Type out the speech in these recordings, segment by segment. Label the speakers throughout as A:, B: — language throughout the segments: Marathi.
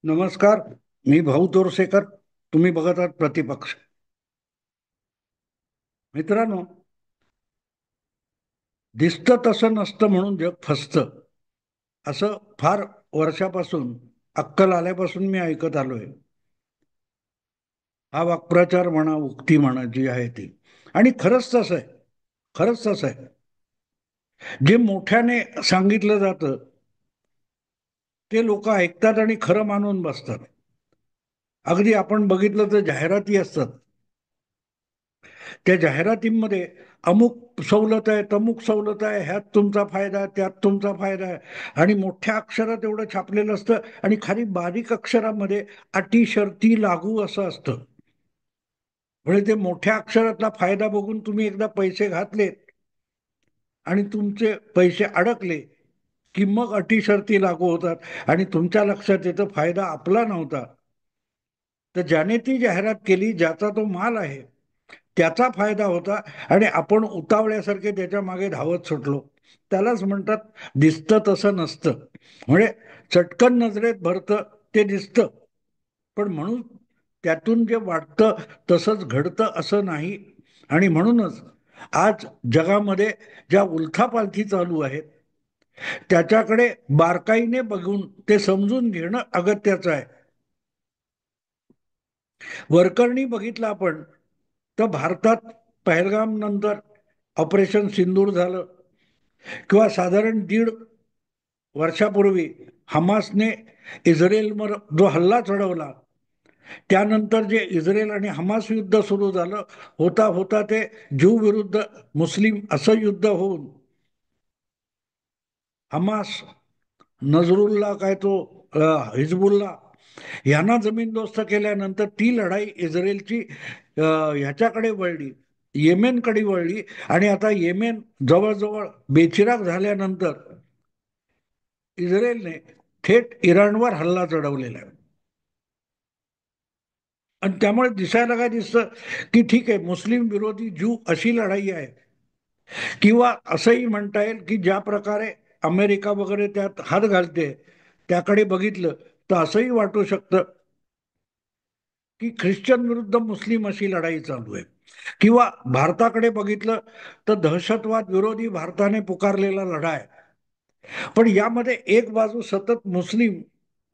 A: नमस्कार. मी भाऊ तोरसेकर. तुम्ही बघत आहात प्रतिपक्ष. मित्रांनो, दिसतं तसं नसतं म्हणून जग फसतं, असं फार वर्षापासून, अक्कल आल्यापासून मी ऐकत आलोय. हा वाक्प्रचार म्हणा, उक्ती म्हणा, जी आहे ती. आणि खरंच तसं आहे. खरंच तसं आहे. जे मोठ्याने सांगितलं जातं ते लोक ऐकतात आणि खरं मानून बसतात. अगदी आपण बघितलं तर जाहिराती असतात. त्या जाहिरातींमध्ये अमुक सवलत आहे, तमुक सवलत आहे, ह्यात तुमचा फायदा आहे, त्यात तुमचा फायदा आहे, आणि मोठ्या अक्षरात एवढं छापलेलं असतं आणि खाली बारीक अक्षरामध्ये अटी शर्ती लागू असं असतं. म्हणजे ते मोठ्या अक्षरातला फायदा बघून तुम्ही एकदा पैसे घातले आणि तुमचे पैसे अडकले की मग अटी शर्ती लागू होतात आणि तुमच्या लक्षात येतं फायदा आपला नव्हता. तर ज्याने ती जाहिरात केली, ज्याचा तो माल आहे, त्याचा फायदा होता आणि आपण उतावळ्यासारखे त्याच्या मागे धावत सुटलो. त्यालाच म्हणतात दिसतं तसं नसतं. म्हणजे चटकन नजरेत भरतं ते दिसतं, पण म्हणून त्यातून जे वाटतं तसंच घडतं असं नाही. आणि म्हणूनच आज जगामध्ये ज्या उलथापालथी चालू आहेत त्याच्याकडे बारकाईने बघून ते समजून घेणं अगत्याचं आहे. वरकरणी बघितलं आपण तर भारतात पहलगाम नंतर ऑपरेशन सिंदूर झालं, किंवा साधारण 1.5 वर्षापूर्वी हमासने इस्रायलवर जो हल्ला चढवला, त्यानंतर जे इस्रायल आणि हमास युद्ध सुरू झालं, होता होता ते ज्यू विरुद्ध मुस्लिम असं युद्ध होऊन हमास, नजरुल्ला काय तो हिजबुल्ला यांना जमीनदोस्त केल्यानंतर ती लढाई इस्रायलची ह्याच्याकडे वळली, येमेनकडे वळली. आणि आता येमेन जवळजवळ बेचिराग झाल्यानंतर इस्रायलने थेट इराणवर हल्ला चढवलेला आहे. आणि त्यामुळे दिसायला काय दिसतं की ठीक आहे, मुस्लिम विरोधी ज्यू अशी लढाई आहे. किंवा असंही म्हणता येईल की ज्या प्रकारे अमेरिका वगैरे त्यात हात घालते त्याकडे बघितलं तर असंही वाटू शकतं की ख्रिश्चन विरुद्ध मुस्लिम अशी लढाई चालू आहे. किंवा भारताकडे बघितलं तर दहशतवाद विरोधी भारताने पुकारलेला लढा आहे. पण यामध्ये एक बाजू सतत मुस्लिम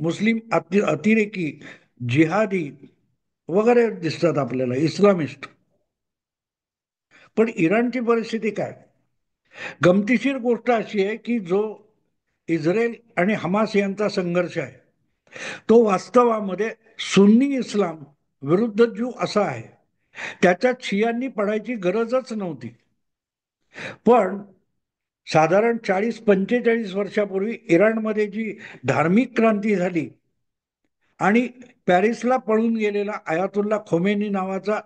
A: मुस्लिम अतिरेकी, जिहादी वगैरे दिसतात आपल्याला, इस्लामिस्ट. पण इराणची परिस्थिती काय? गमतीशीर गोष्ट अशी आहे की जो इस्रायल आणि हमास यांचा संघर्ष आहे तो वास्तवामध्ये सुन्नी इस्लाम विरुद्ध ज्यू असा आहे. त्याच्यात शियांनी पडायची गरजच नव्हती. पण साधारण 40-45 वर्षापूर्वी इराणमध्ये जी धार्मिक क्रांती झाली आणि पॅरिसला पळून गेलेला अयातुल्ला खोमेनी नावाचा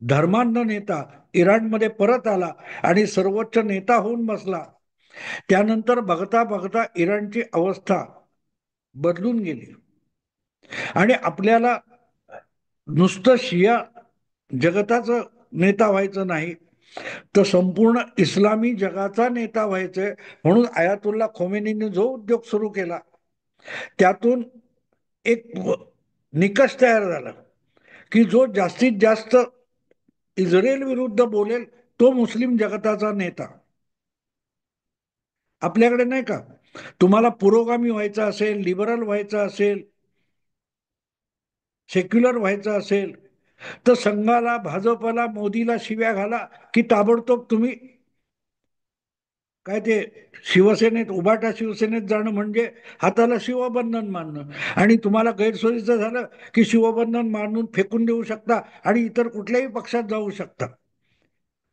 A: धर्मांध नेता इराणमध्ये परत आला आणि सर्वोच्च नेता होऊन बसला, त्यानंतर बघता बघता इराणची अवस्था बदलून गेली. आणि आपल्याला नुसतं शिया जगताचं नेता व्हायचं नाही, तर संपूर्ण इस्लामी जगाचा नेता व्हायचंय. म्हणून अयातुल्ला खोमेनीने जो उद्योग सुरू केला त्यातून एक निकष तयार झाला की जो जास्तीत जास्त इस्रायल विरुद्ध बोलेल तो मुस्लिम जगताचा नेता. आपल्याकडे नाही का, तुम्हाला पुरोगामी व्हायचं असेल, लिबरल व्हायचं असेल, सेक्युलर व्हायचं असेल, तर संघाला, भाजपला, मोदीला शिव्या घाला की ताबडतोब तुम्ही काय ते शिवसेनेत, उभाटा शिवसेनेत जाणं म्हणजे हाताला शिवबंधन मानणं. आणि तुम्हाला गैरसोयीचं झालं की शिवबंधन मानून फेकून देऊ शकता आणि इतर कुठल्याही पक्षात जाऊ शकता.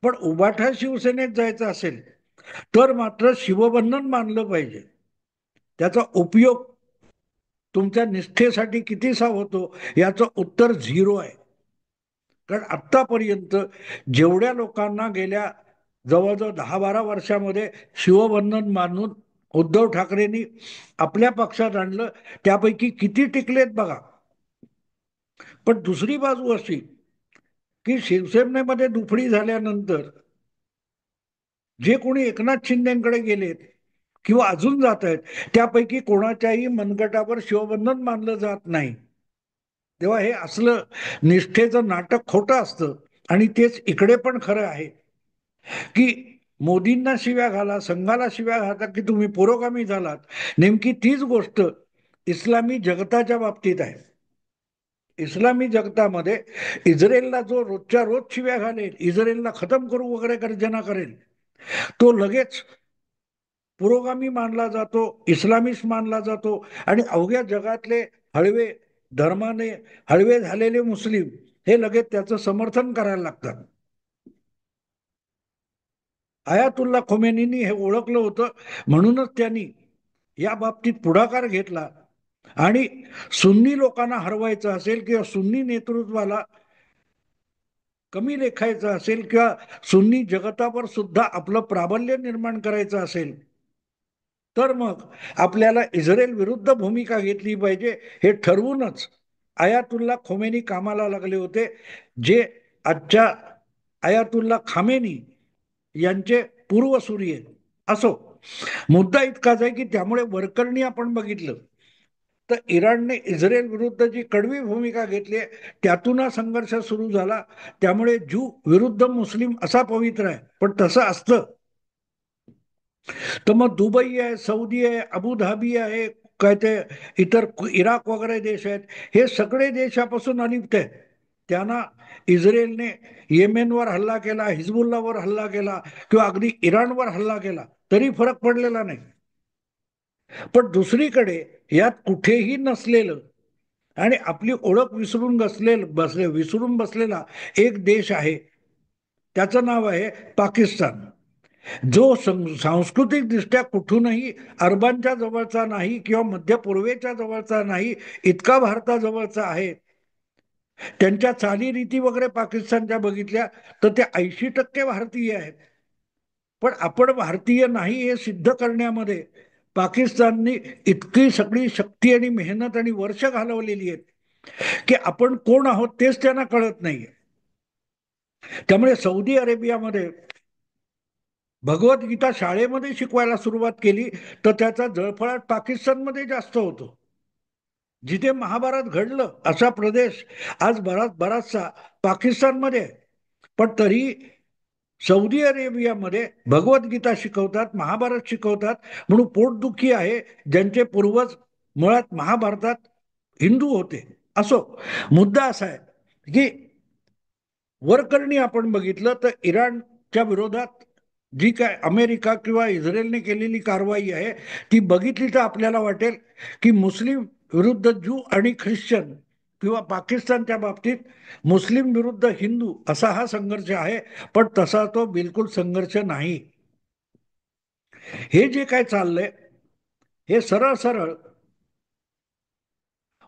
A: पण उभाटा शिवसेनेत जायचं असेल तर मात्र शिवबंधन मानलं पाहिजे. त्याचा उपयोग तुमच्या निष्ठेसाठी कितीसा होतो याचं उत्तर झिरो आहे. कारण आत्तापर्यंत जेवढ्या लोकांना गेल्या जवळजवळ 10-12 वर्षामध्ये शिवबंधन मानून उद्धव ठाकरेंनी आपल्या पक्षात आणलं त्यापैकी किती टिकलेत बघा. पण दुसरी बाजू अशी की शिवसेनेमध्ये दुफडी झाल्यानंतर जे कोणी एकनाथ शिंदेकडे गेलेत किंवा अजून जात आहेत, त्यापैकी कोणाच्याही मनगटावर शिवबंधन मानलं जात नाही. तेव्हा हे असलं निष्ठेचं नाटक खोटं असतं. आणि तेच इकडे पण खरं आहे की मोदींना शिव्या घाला, संघाला शिव्या घाला की तुम्ही पुरोगामी झालात. नेमकी तीच गोष्ट इस्लामी जगताच्या बाबतीत आहे. इस्लामी जगतामध्ये इस्रायलला जो रोजच्या रोज शिव्या घालेल, इस्रायलला खतम करू वगैरे गर्जना करेल, तो लगेच पुरोगामी मानला जातो, इस्लामिस्ट मानला जातो. आणि अवघ्या जगातले हळवे धर्माने हळवे झालेले मुस्लिम हे लगेच त्याचं समर्थन करायला लागतात. आयातुल्ला खोमेनींनी हे ओळखलं होतं, म्हणूनच त्यांनी या बाबतीत पुढाकार घेतला. आणि सुन्नी लोकांना हरवायचं असेल किंवा सुन्नी नेतृत्वाला कमी लेखायचं असेल किंवा सुन्नी जगतावर सुद्धा आपलं प्राबल्य निर्माण करायचं असेल, तर मग आपल्याला इस्रायल विरुद्ध भूमिका घेतली पाहिजे. हे ठरवूनच आयातुल्ला खोमेनी कामाला लागले होते, जे आजच्या आयातुल्ला खामेनी यांचे पूर्वसुरी आहेत. असो, मुद्दा इतकाच आहे की त्यामुळे वरकरणी आपण बघितलं तर इराणने इस्रायल विरुद्ध जी कडवी भूमिका घेतली आहे त्यातून हा संघर्ष सुरू झाला. त्यामुळे ज्यू विरुद्ध मुस्लिम असा पवित्र आहे. पण तसं असतं तर मग दुबई आहे, सौदी आहे, अबुधाबी आहे, काय ते इतर इराक वगैरे देश आहेत, हे सगळे देशापासून अलिप्त आहेत. त्यांना इस्रायलने येमेनवर हल्ला केला, हिजबुल्लावर हल्ला केला किंवा अगदी इराणवर हल्ला केला तरी फरक पडलेला नाही. पण दुसरीकडे यात कुठेही नसलेलं आणि आपली ओळख विसरून बसलेला एक देश आहे. त्याचं नाव आहे पाकिस्तान, जो सांस्कृतिक दृष्ट्या कुठूनही अरबांच्या जवळचा नाही किंवा मध्य पूर्वेच्या जवळचा नाही, इतका भारताजवळचा आहे. त्यांच्या चालीरीती वगैरे पाकिस्तानच्या बघितल्या तर ते 80% भारतीय आहेत. पण आपण भारतीय नाही हे सिद्ध करण्यामध्ये पाकिस्ताननी इतकी सगळी शक्ती आणि मेहनत आणि वर्ष घालवलेली आहेत की आपण कोण आहोत तेच त्यांना कळत नाहीये. त्यामुळे सौदी अरेबियामध्ये भगवद्गीता शाळेमध्ये शिकवायला सुरुवात केली तर त्याचा जळफळाट पाकिस्तानमध्ये जास्त होतो. जिथे महाभारत घडलं असा प्रदेश आज बराचसा पाकिस्तानमध्ये आहे. पण तरी सौदी अरेबियामध्ये भगवद्गीता शिकवतात, महाभारत शिकवतात, म्हणून पोटदुखी आहे ज्यांचे पूर्वज मुळात महाभारतात हिंदू होते. असो, मुद्दा असा आहे की वरकरणी आपण बघितलं तर इराणच्या विरोधात जी काय अमेरिका किंवा इस्रायलने केलेली कारवाई आहे ती बघितली तर आपल्याला वाटेल की मुस्लिम विरुद्ध ज्यू आणि ख्रिश्चन किंवा पाकिस्तानच्या बाबतीत मुस्लिम विरुद्ध हिंदू असा हा संघर्ष आहे. पण तसा तो बिलकुल संघर्ष नाही. हे जे काय चाललंय हे सरळ सरळ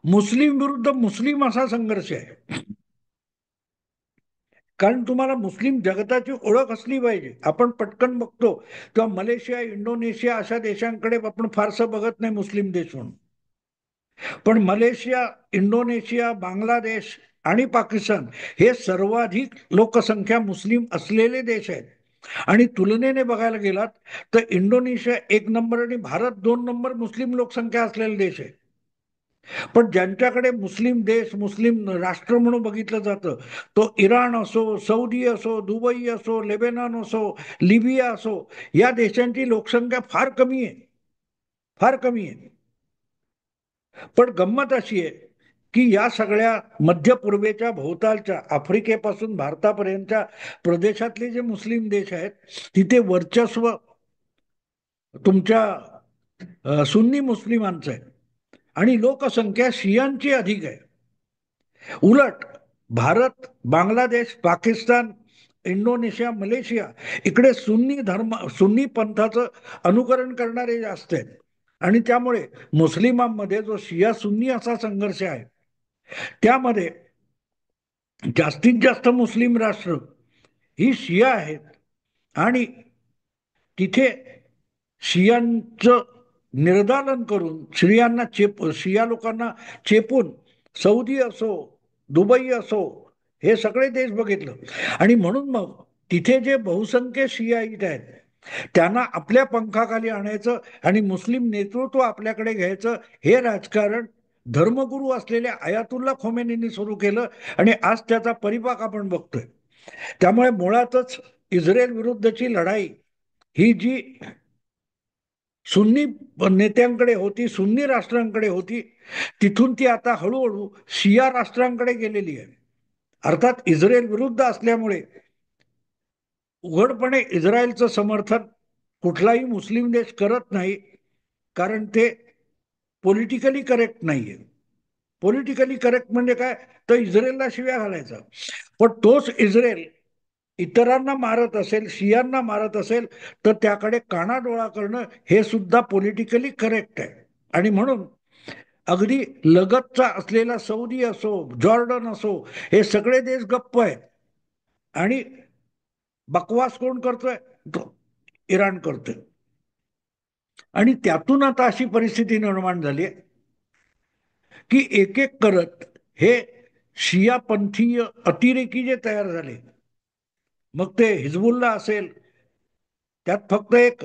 A: मुस्लिम विरुद्ध मुस्लिम असा संघर्ष आहे. कारण तुम्हाला मुस्लिम जगताची ओळख असली पाहिजे. आपण पटकन बघतो किंवा मलेशिया, इंडोनेशिया अशा देशांकडे आपण फारसं बघत नाही मुस्लिम देश म्हणून. पण मलेशिया, इंडोनेशिया, बांगलादेश आणि पाकिस्तान हे सर्वाधिक लोकसंख्या मुस्लिम असलेले देश आहेत. आणि तुलनेने बघायला गेलात तर इंडोनेशिया 1 नंबर आणि भारत 2 नंबर मुस्लिम लोकसंख्या असलेला देश आहे. पण ज्यांच्याकडे मुस्लिम देश, मुस्लिम राष्ट्र म्हणून बघितलं जातं तो इराण असो, सौदी असो, दुबई असो, लेबेनॉन असो, लिबिया असो, या देशांची लोकसंख्या फार कमी आहे, फार कमी आहे. पण गंमत अशी आहे की या सगळ्या मध्य पूर्वेच्या भोवतालच्या आफ्रिकेपासून भारतापर्यंतच्या प्रदेशातले जे मुस्लिम देश आहेत तिथे वर्चस्व तुमच्या सुन्नी मुस्लिमांचं आहे आणि लोकसंख्या शियांची अधिक आहे. उलट भारत, बांगलादेश, पाकिस्तान, इंडोनेशिया, मलेशिया इकडे सुन्नी पंथाचं अनुकरण करणारे जास्त आहेत. आणि त्यामुळे मुस्लिमांमध्ये जो शिया सुन्नी असा संघर्ष आहे त्यामध्ये जास्तीत जास्त मुस्लिम राष्ट्र ही शिया आहेत. आणि तिथे शियांचं निर्दालन करून शिया लोकांना चेपून सौदी असो, दुबई असो, हे सगळे देश बघितलं. आणि म्हणून मग तिथे जे बहुसंख्य शियाईत आहेत त्यांना आपल्या पंखाखाली आणायचं आणि मुस्लिम नेतृत्व आपल्याकडे घ्यायचं, हे राजकारण धर्मगुरू असलेल्या आयातुल्ला खोमेनींनी सुरू केलं आणि आज त्याचा परिपाक आपण बघतोय. त्यामुळे मुळातच इस्रायल विरुद्धची लढाई ही जी सुन्नी नेत्यांकडे होती, सुन्नी राष्ट्रांकडे होती, तिथून ती आता हळूहळू शिया राष्ट्रांकडे गेलेली आहे. अर्थात इस्रायल विरुद्ध असल्यामुळे उघडपणे इस्रायलचं समर्थन कुठलाही मुस्लिम देश करत नाही, कारण ते पॉलिटिकली करेक्ट नाहीये. पॉलिटिकली करेक्ट म्हणजे काय, तर इस्रायलला शिव्या घालायचा. पण तोच इस्रायल इतरांना मारत असेल, शियांना मारत असेल, तर त्याकडे कानाडोळा करणं हे सुद्धा पॉलिटिकली करेक्ट आहे. आणि म्हणून अगदी लगतचा असलेला सौदी असो, जॉर्डन असो, हे सगळे देश गप्प आहेत. आणि बकवास कोण करतोय, तो इराण करतोय. आणि त्यातून आता अशी परिस्थिती निर्माण झाली आहे की एक एक करत हे शिया पंथीय अतिरेकी जे तयार झाले, मग ते हिजबुल्ला असेल, त्यात फक्त एक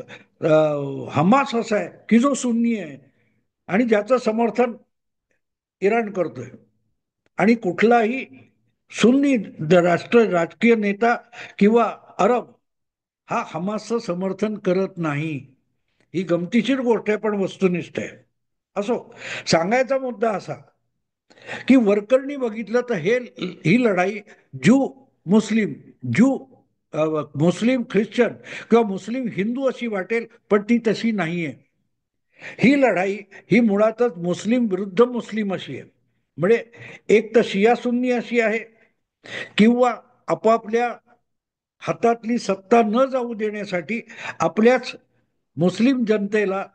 A: हमास असा आहे की जो सुन्नी आहे आणि ज्याचं समर्थन इराण करतोय. आणि कुठलाही सुन्नी राजकीय नेता किंवा अरब हा हमासचं समर्थन करत नाही. ही गमतीशीर गोष्ट आहे, पण वस्तुनिष्ठ आहे. असो, सांगायचा मुद्दा असा की वरकरणी बघितलं तर ही लढाई ज्यू मुस्लिम ज्यू मुस्लिम ख्रिश्चन किंवा मुस्लिम हिंदू अशी वाटेल, पण ती तशी नाहीये. ही लढाई ही मुळातच मुस्लिम विरुद्ध मुस्लिम अशी आहे. म्हणजे एक तर शिया सुन्नी अशी आहे, किंवा आपापल्या हातातली सत्ता न जाऊ देण्यासाठी आपल्याच मुस्लिम जनतेला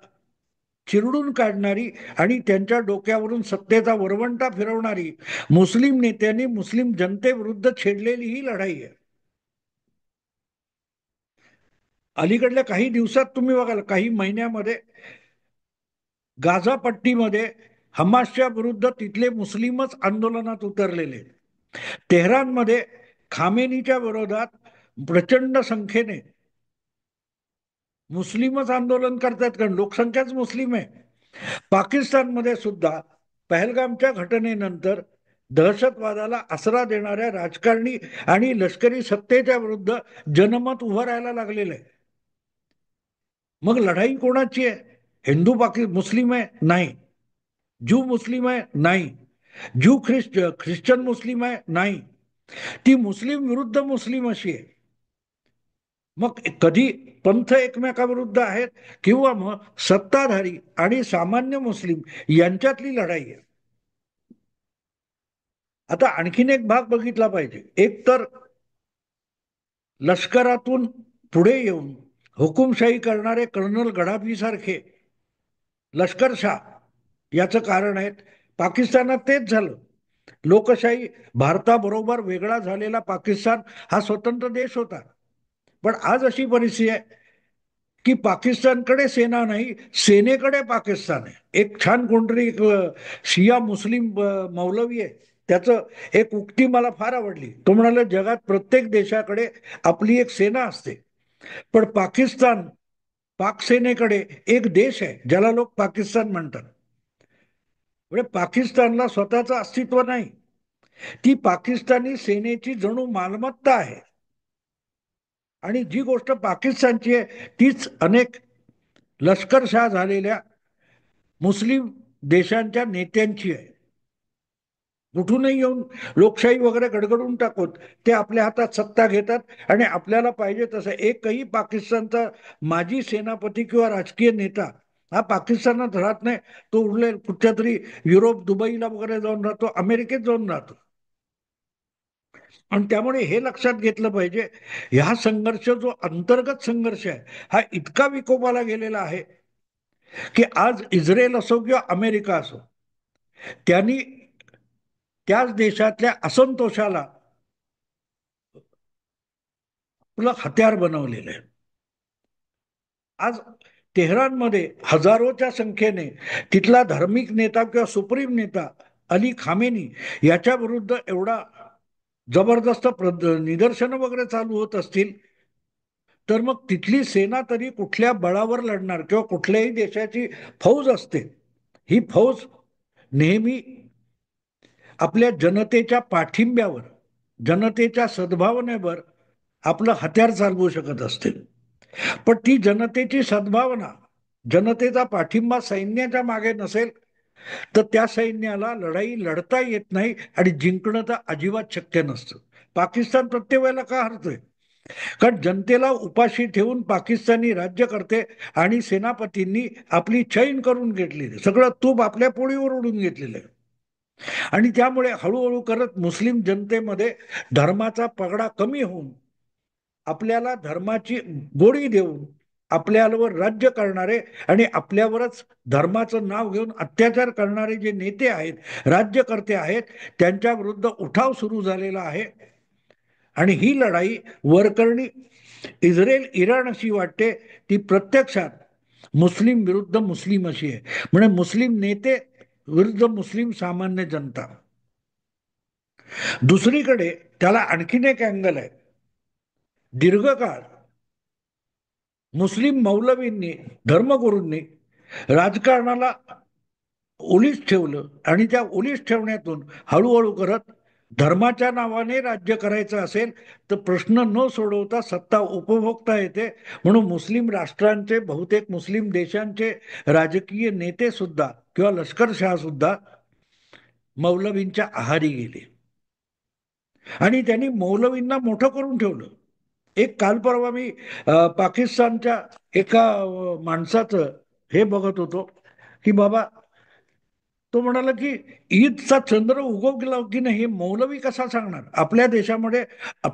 A: चिरडून काढणारी आणि त्यांच्या डोक्यावरून सत्तेचा वरवंटा फिरवणारी मुस्लिम नेत्यांनी मुस्लिम जनतेविरुद्ध छेडलेली ही लढाई आहे. अलीकडल्या काही दिवसात तुम्ही बघाल, काही महिन्यामध्ये गाझा पट्टीमध्ये हमासच्या विरुद्ध तिथले मुस्लिमच आंदोलनात उतरलेले. तेहरानमध्ये खामेनीच्या विरोधात प्रचंड संख्येने मुस्लिमच आंदोलन करतात, कारण लोकसंख्याच मुस्लिम आहे. पाकिस्तानमध्ये सुद्धा पहलगामच्या घटनेनंतर दहशतवादाला आसरा देणाऱ्या राजकारणी आणि लष्करी सत्तेच्या विरुद्ध जनमत उभं राहायला लागलेलं आहे. मग लढाई कोणाची आहे? हिंदू मुस्लिम आहे? नाही. ज्यू मुस्लिम आहे? नाही. ख्रिश्चन मुस्लिम आहे? नाही. ती मुस्लिम विरुद्ध मुस्लिम अशी आहे. मग कधी पंथ एकमेकाविरुद्ध आहेत, किंवा मग सत्ताधारी आणि सामान्य मुस्लिम यांच्यातली लढाई आहे. आता आणखीन एक भाग बघितला पाहिजे. एक तर लष्करातून पुढे येऊन हुकुमशाही करणारे कर्नल गडाफी सारखे लष्करशाह याचं कारण आहे. पाकिस्तानात तेच झालं. लोकशाही भारताबरोबर वेगळा झालेला पाकिस्तान हा स्वतंत्र देश होता. पण आज अशी परिस्थिती आहे की पाकिस्तानकडे सेना नाही, सेनेकडे पाकिस्तान आहे. एक छान कोणतरी शिया मुस्लिम मौलवी आहे, त्याचं एक उक्ती मला फार आवडली. तो म्हणाला, जगात प्रत्येक देशाकडे आपली एक सेना असते, पण पाक सेनेकडे एक देश आहे ज्याला लोक पाकिस्तान म्हणतात. म्हणजे पाकिस्तानला स्वतःचं अस्तित्व नाही, ती पाकिस्तानी सेनेची जणू मालमत्ता आहे. आणि जी गोष्ट पाकिस्तानची आहे तीच अनेक लष्करशाह झालेल्या मुस्लिम देशांच्या नेत्यांची आहे. कुठूनही येऊन लोकशाही वगैरे गडगडून टाकून ते आपल्या हातात सत्ता घेतात आणि आपल्याला पाहिजे तसं. एकही पाकिस्तानचा माजी सेनापती किंवा राजकीय नेता हा पाकिस्तानात राहत नाही. तो उरले कुठच्या तरी युरोप, दुबईला वगैरे जाऊन राहतो, अमेरिकेत जाऊन राहतो. आणि त्यामुळे हे लक्षात घेतलं पाहिजे, ह्या संघर्ष जो अंतर्गत संघर्ष आहे हा इतका विकोपाला गेलेला आहे की आज इस्रायल असो किंवा अमेरिका असो, त्यांनी त्याच देशातल्या असंतोषाला आपलं हत्यार बनवलेलं आहे. आज तेहरानमध्ये हजारोच्या संख्येने तिथला धार्मिक नेता किंवा सुप्रीम नेता अली खामेनी याच्या विरुद्ध एवढा जबरदस्त निदर्शनं वगैरे चालू होत असतील, तर मग तिथली सेना तरी कुठल्या बळावर लढणार, किंवा कुठल्याही देशाची फौज असते, ही फौज नेहमी आपल्या जनतेच्या पाठिंब्यावर, जनतेच्या सद्भावनेवर आपलं हत्यार चालवू शकत असते. पण ती जनतेची सद्भावना, जनतेचा पाठिंबा सैन्याच्या मागे नसेल तर त्या सैन्याला लढाई लढता येत नाही, आणि जिंकणं तर अजिबात शक्य नसतं. पाकिस्तान प्रत्येक वेळेला का हरतोय? कारण जनतेला उपाशी ठेवून पाकिस्तानी राज्यकर्ते आणि सेनापतींनी आपली चैन करून घेतली, सगळं तूप आपल्या पोळीवर उडून घेतलेलं आहे. आणि त्यामुळे हळूहळू करत मुस्लिम जनतेमध्ये धर्माचा पगडा कमी होऊन आपल्याला धर्माची गोडी देऊन आपल्यावर राज्य करणारे आणि आपल्यावरच धर्माचं नाव घेऊन अत्याचार करणारे जे नेते आहेत, राज्यकर्ते आहेत, त्यांच्या विरुद्ध उठाव सुरू झालेला आहे. आणि ही लढाई वरकरणी इस्रायल इराण अशी वाटते, ती प्रत्यक्षात मुस्लिम विरुद्ध मुस्लिम अशी आहे. म्हणजे मुस्लिम नेते विरुद्ध मुस्लिम सामान्य जनता. दुसरीकडे त्याला आणखीन एक अँगल आहे. दीर्घकाळ मुस्लिम मौलवींनी, धर्मगुरूंनी राजकारणाला ओलीस ठेवलं, आणि त्या ओलीस ठेवण्यातून हळूहळू करत धर्माच्या नावाने राज्य करायचं असेल तर प्रश्न न सोडवता सत्ता उपभोगता येते. म्हणून मुस्लिम राष्ट्रांचे, बहुतेक मुस्लिम देशांचे राजकीय नेते सुद्धा किंवा लष्करशाह सुद्धा मौलवींच्या आहारी गेले, आणि त्यांनी मौलवींना मोठं करून ठेवलं. एक काल परवा मी पाकिस्तानच्या एका माणसाचं हे बघत होतो की बाबा, तो म्हणाला की ईदचा चंद्र उगवला की नाही हे मौलवी कसा सांगणार? आपल्या देशामध्ये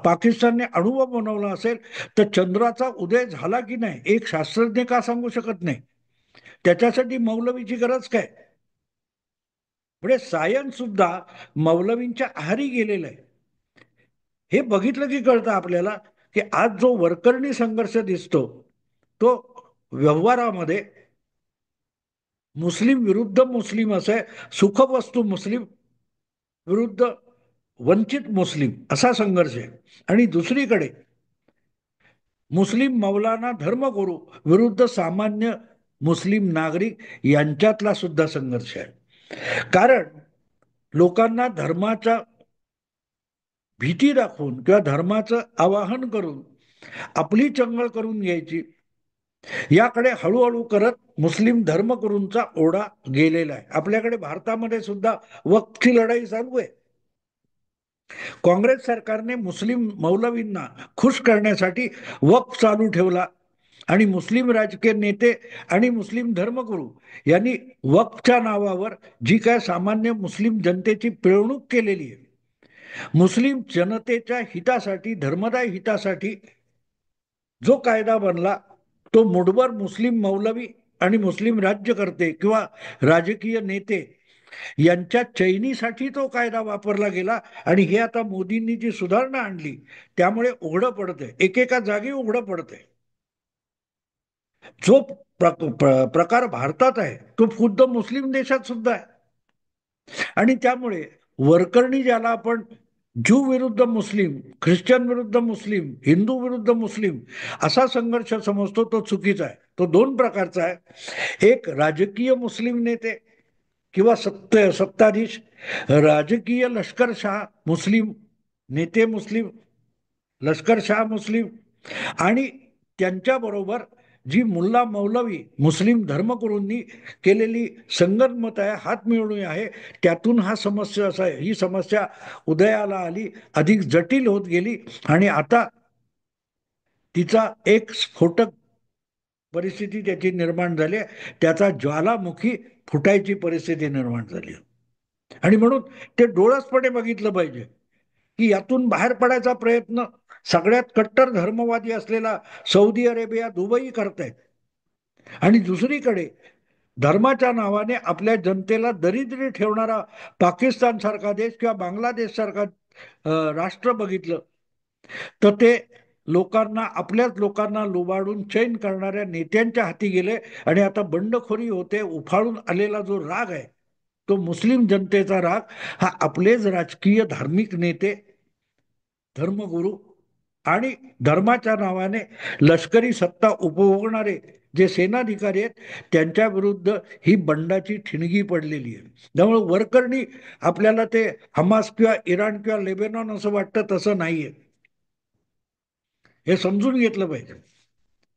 A: पाकिस्तानने अणुबॉम्ब बनवला असेल तर चंद्राचा उदय झाला की नाही एक शास्त्रज्ञ का सांगू शकत नाही? त्याच्यासाठी मौलवीची गरज काय? म्हणजे सायन्स सुद्धा मौलवींच्या आहारी गेलेलं आहे. हे बघितलं की कळतं आपल्याला की आज जो वरकरणी संघर्ष दिसतो तो व्यवहारामध्ये मुस्लिम विरुद्ध मुस्लिम असं आहे, सुखवस्तू मुस्लिम विरुद्ध वंचित मुस्लिम असा संघर्ष आहे. आणि दुसरीकडे मुस्लिम मौलाना धर्मगुरू विरुद्ध सामान्य मुस्लिम नागरिक यांच्यातला सुद्धा संघर्ष आहे. कारण लोकांना धर्माच्या भीती दाखवून किंवा धर्माचं आवाहन करून आपली चंगळ करून घ्यायची, याकडे हळूहळू करत मुस्लिम धर्मगुरूंचा ओढा गेलेला आहे. आपल्याकडे भारतामध्ये सुद्धा वक्फची लढाई चालू आहे. काँग्रेस सरकारने मुस्लिम मौलवींना खुश करण्यासाठी वक्फ चालू ठेवला, आणि मुस्लिम राजकीय नेते आणि मुस्लिम धर्मगुरू यांनी वक्फच्या नावावर जी काय सामान्य मुस्लिम जनतेची पिळवणूक केलेली आहे, मुस्लिम जनतेच्या हितासाठी, धर्मदाय हितासाठी जो कायदा बनला तो मुठभर मुस्लिम मौलवी आणि मुस्लिम राज्यकर्ते किंवा राजकीय नेते यांच्या चैनीसाठी तो कायदा वापरला गेला. आणि हे आता मोदींनी जी सुधारणा आणली त्यामुळे उघडं पडतंय, एकेका जागी उघडं पडतंय. जो प्रकार भारतात आहे तो खुद्द मुस्लिम देशात सुद्धा आहे. आणि त्यामुळे वरकरणी, ज्याला आपण ज्यू विरुद्ध मुस्लिम, ख्रिश्चन विरुद्ध मुस्लिम, हिंदू विरुद्ध मुस्लिम असा संघर्ष समजतो, तो चुकीचा आहे. तो दोन प्रकारचा आहे. एक राजकीय मुस्लिम नेते किंवा सत्ताधीश, राजकीय लष्करशाह मुस्लिम, नेते मुस्लिम, लष्करशाह मुस्लिम, आणि त्यांच्याबरोबर जी मुल्ला मौलवी मुस्लिम धर्मगुरूंनी केलेली संगनमत आहे, हातमिळवणी आहे, त्यातून ही समस्या उदयाला आली, अधिक जटिल होत गेली, आणि आता तिचा एक स्फोटक परिस्थिती त्याची निर्माण झाली, त्याचा ज्वालामुखी फुटायची परिस्थिती निर्माण झाली. आणि म्हणून ते डोळसपणे बघितलं पाहिजे की यातून बाहेर पडायचा प्रयत्न सगळ्यात कट्टर धर्मवादी असलेला सौदी अरेबिया, दुबई करतायत. आणि दुसरीकडे धर्माच्या नावाने आपल्या जनतेला दरिद्री ठेवणारा पाकिस्तान सारखा देश किंवा बांगलादेश सारखा राष्ट्र बघितलं तर ते लोकांना, आपल्याच लोकांना लुबाडून चैन करणाऱ्या नेत्यांच्या हाती गेले. आणि आता बंडखोरी होते. उफाळून आलेला जो राग आहे तो मुस्लिम जनतेचा राग, हा आपलेच राजकीय धार्मिक नेते, धर्मगुरू आणि धर्माच्या नावाने लष्करी सत्ता उपभोगणारे जे सेनाधिकारी आहेत त्यांच्या विरुद्ध ही बंडाची ठिणगी पडलेली आहे. त्यामुळे वरकरणी आपल्याला ते हमास किंवा इराण किंवा लेबेनॉन असं वाटतं, तसं नाहीये. हे समजून घेतलं पाहिजे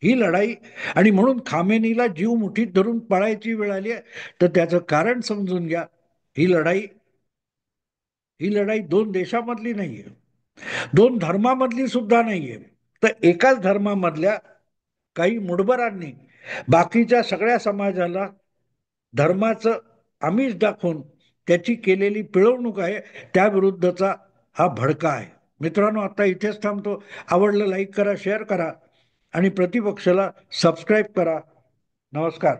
A: ही लढाई. आणि म्हणून खामेनीला जीव मुठीत धरून पळायची वेळ आली आहे, तर त्याचं कारण समजून घ्या. ही लढाई ही लढाई दोन देशामधली नाहीये, दोन धर्मामधली सुद्धा नाहीये. तर एकाच धर्मामधल्या काही मुडबरांनी बाकीच्या सगळ्या समाजाला धर्माचं आमिष दाखवून त्याची केलेली पिळवणूक आहे. त्याविरुद्धचा हा भडका आहे. मित्रांनो, आता इथेच थांबतो. आवडलं लाईक करा, शेअर करा आणि प्रतिपक्षाला सबस्क्राईब करा. नमस्कार.